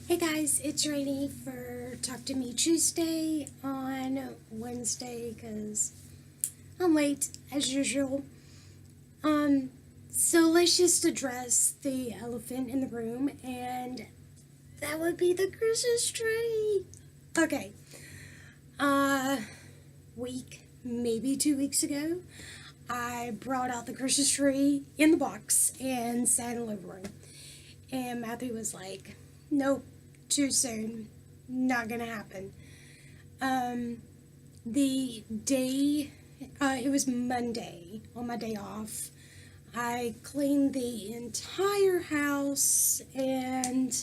Hey guys, it's Rainy for Talk to Me Tuesday on Wednesday because I'm late as usual. Um, so let's just address the elephant in the room, and that would be the Christmas tree. Okay, uh, maybe 2 weeks ago, I brought out the Christmas tree in the box and sat in the living room. And Matthew was like, nope, too soon. Not gonna happen. Um, the day, it was Monday on my day off. I cleaned the entire house and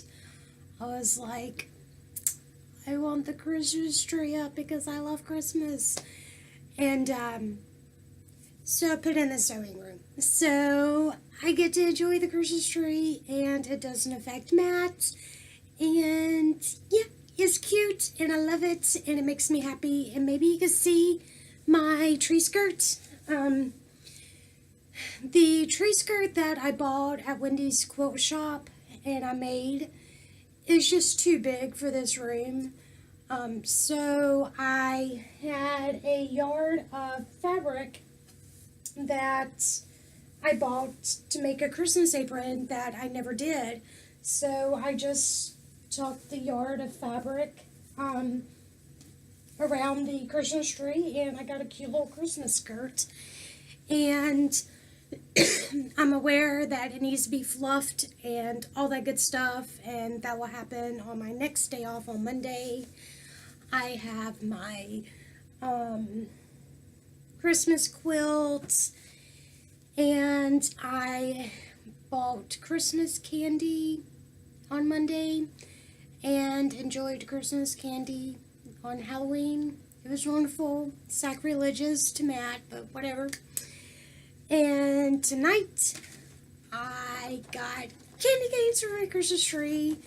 I was like, I want the Christmas tree up because I love Christmas. And so I put it in the sewing room. So I get to enjoy the Christmas tree and it doesn't affect Matt. And yeah, it's cute and I love it and it makes me happy. And maybe you can see my tree skirt. The tree skirt that I bought at Wendy's quilt shop and I made is just too big for this room. So I had a yard of fabric that I bought to make a Christmas apron that I never did. So I just took the yard of fabric around the Christmas tree and I got a cute little Christmas skirt. And I'm aware that it needs to be fluffed and all that good stuff, and that will happen on my next day off on Monday. I have my Christmas quilt, and I bought Christmas candy on Monday and enjoyed Christmas candy on Halloween. It was wonderful, sacrilegious to Matt, but whatever. And tonight, I got candy canes for my Christmas tree.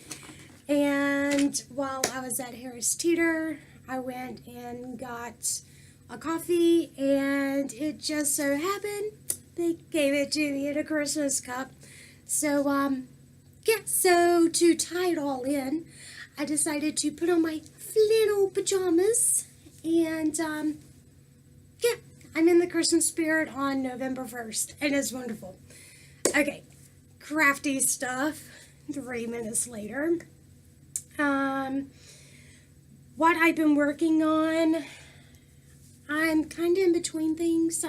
And while I was at Harris Teeter, I went and got a coffee, and it just so happened they gave it to me in a Christmas cup. So, so to tie it all in, I decided to put on my flannel pajamas, and, I'm in the Christmas spirit on November 1st, and it's wonderful. Okay, crafty stuff, 3 minutes later. What I've been working on, I'm kind of in between things.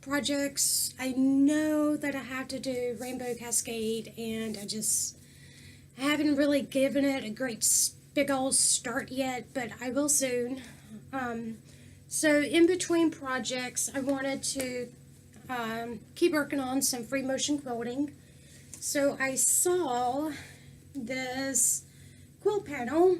Projects, I know that I have to do Rainbow Cascade, and I haven't really given it a great big old start yet, but I will soon. So in between projects, I wanted to keep working on some free motion quilting. So I saw this quilt panel,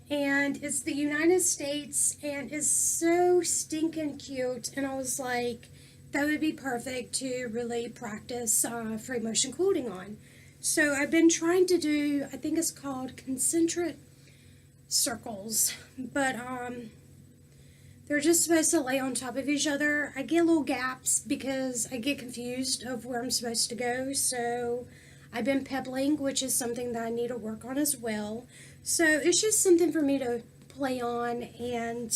and it's the United States, and it's so stinking cute, and I was like, that would be perfect to really practice free motion quilting on. So I've been trying to do, I think it's called concentric circles, but they're just supposed to lay on top of each other. I get little gaps because I get confused of where I'm supposed to go, so I've been pebbling, which is something that I need to work on as well. So it's just something for me to play on, and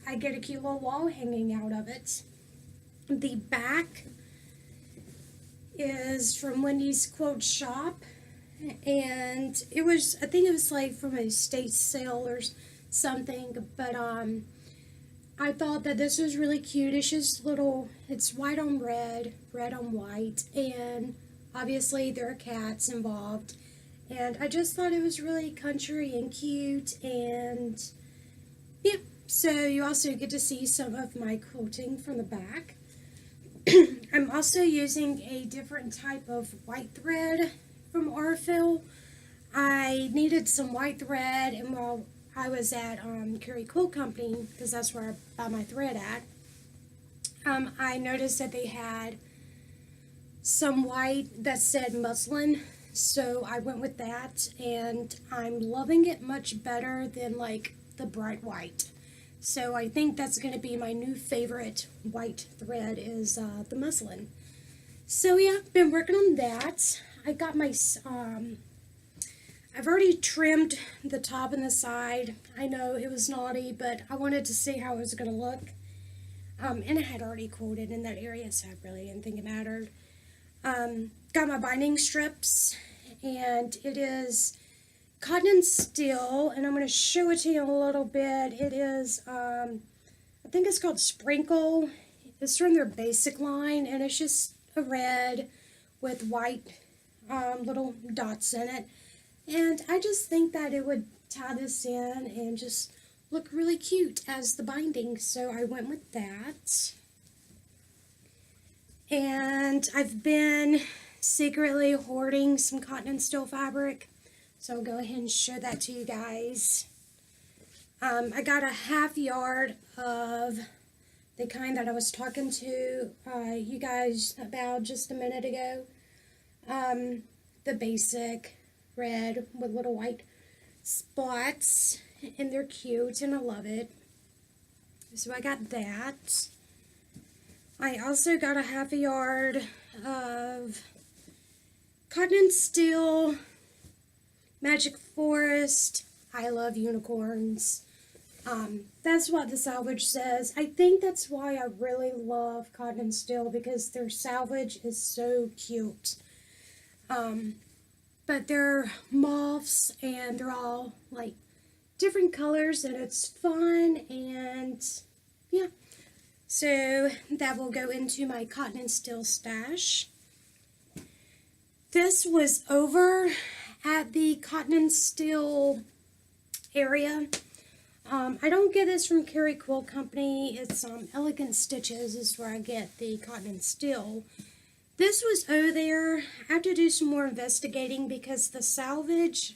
I get a cute little wall hanging out of it. The back is from Wendy's quilt shop, and I think it was like from a estate sale or something, but I thought that this was really cute. It's just it's white on red, red on white, and obviously there are cats involved. And I just thought it was really country and cute, and yeah. So you also get to see some of my quilting from the back. I'm also using a different type of white thread from Orfil. I needed some white thread, and while I was at Curry Quilt Company, because that's where I buy my thread at, I noticed that they had some white that said muslin, so I went with that, and I'm loving it much better than like the bright white. So I think that's going to be my new favorite white thread is the muslin. So yeah, been working on that. I got my I've already trimmed the top and the side. I know it was naughty, but I wanted to see how it was going to look. And I had already quoted in that area, so I really didn't think it mattered. Got my binding strips, and it is cotton and steel, and I'm going to show it to you in a little bit. It is, I think it's called Sprinkle. It's from their basic line, and it's just a red with white little dots in it. And I just think that it would tie this in and just look really cute as the binding, so I went with that. And I've been secretly hoarding some cotton and steel fabric, so I'll go ahead and show that to you guys. I got a half yard of the kind that I was talking to you guys about just a minute ago. The basic red with little white spots, and they're cute and I love it. So I got that. I also got a half a yard of cotton and steel Magic Forest. I love unicorns. That's what the salvage says. I think that's why I really love cotton and steel, because their salvage is so cute. But they're moths and they're all like different colors, and it's fun, and yeah. So that will go into my cotton and steel stash. This was over at the cotton and steel area. I don't get this from Carrie Quilt Company. It's Elegant Stitches is where I get the cotton and steel. This was over there. I have to do some more investigating because the salvage,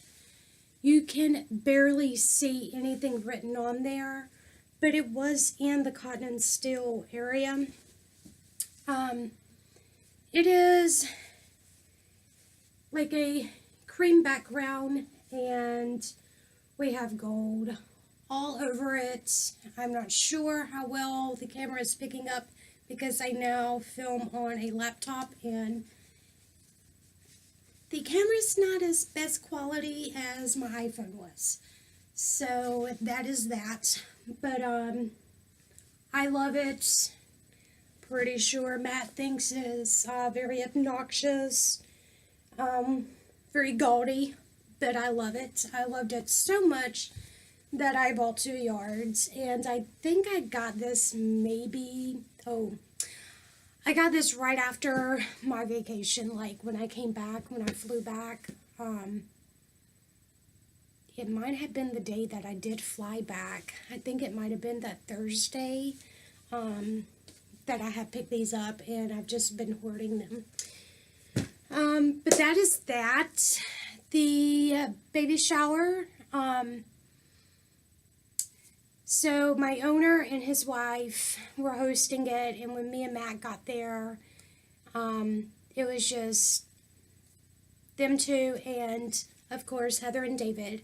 you can barely see anything written on there, but it was in the cotton and steel area. It is like a cream background, and we have gold all over it. I'm not sure how well the camera is picking up because I now film on a laptop and the camera's not as best quality as my iPhone was. So that is that. But I love it. Pretty sure Matt thinks it's very obnoxious, very gaudy, but I love it. I loved it so much that I bought 2 yards, and I think I got this I got this right after my vacation, like when I came back, when I flew back. It might have been the day that I did fly back. I think it might have been that Thursday that I had picked these up, and I've just been hoarding them. But that is that. The baby shower. So my owner and his wife were hosting it, and when me and Matt got there, it was just them two and, of course, Heather and David.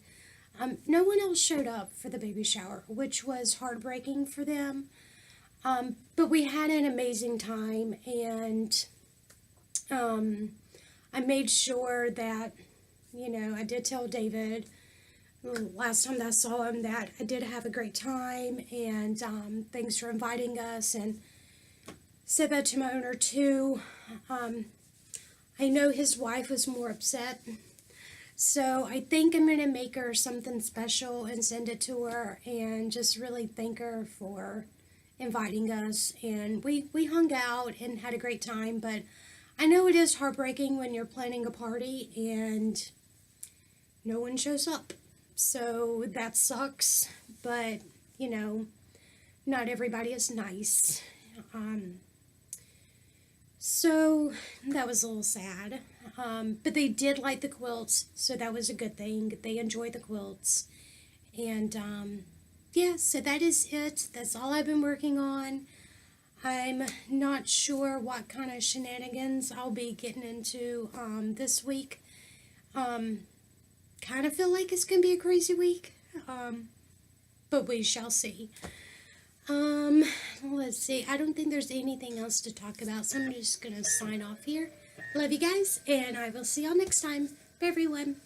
No one else showed up for the baby shower, which was heartbreaking for them. But we had an amazing time, and I made sure that, I did tell David last time that I saw him that I did have a great time, and thanks for inviting us, and said that to my owner too. I know his wife was more upset, so I think I'm going to make her something special and send it to her and just really thank her for inviting us. And we hung out and had a great time, but I know it is heartbreaking when you're planning a party and no one shows up. So that sucks, but, not everybody is nice. So that was a little sad. But they did like the quilts, so that was a good thing. They enjoyed the quilts. And, yeah, so that is it. That's all I've been working on. I'm not sure what kind of shenanigans I'll be getting into this week. Kind of feel like it's going to be a crazy week, but we shall see. Let's see. I don't think there's anything else to talk about, so I'm just going to sign off here. Love you guys, and I will see y'all next time. Bye, everyone.